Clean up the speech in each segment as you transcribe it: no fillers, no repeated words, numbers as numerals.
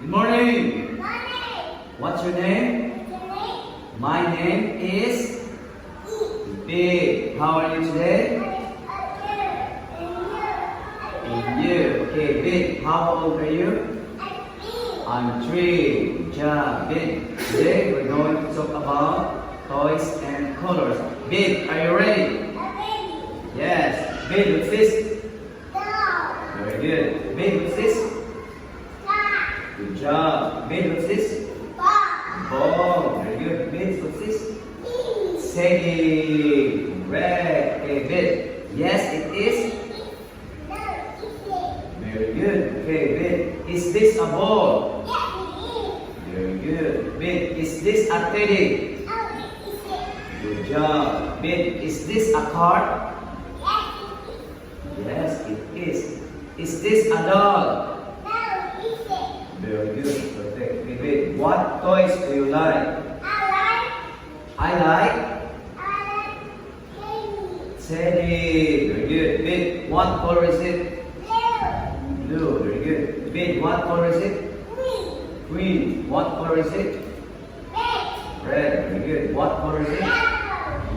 Good morning. Morning. What's your name? My name is Big. How are you today? And you. Okay, Big. How old are you? I'm 3. Good job, Big. Today we're going to talk about toys and colors. Big, are you ready? Yes. Big, what's this? Very good. Big, what's this? Good job. Big, what's this? Ball. Very good. Big, what's this? Teddy. Correct. Okay, Big. Yes, it is. Very good. Okay, Big. Is this a ball? Very good. Big. Is this a teddy? Good job. Big. Is this a card? Yes, it is. Is this a doll? Very good. Perfect. Okay, Big. What toys do you like? I like Teddy. Very good. Big. What color is it? Blue. Very good. Big. What color is it? Green. What color is it? Red. Very good. What color is it?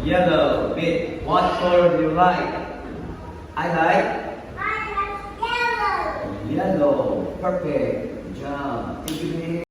Yellow. Big. What color do you like? I like yellow. Perfect. Good job. Thank you, Big.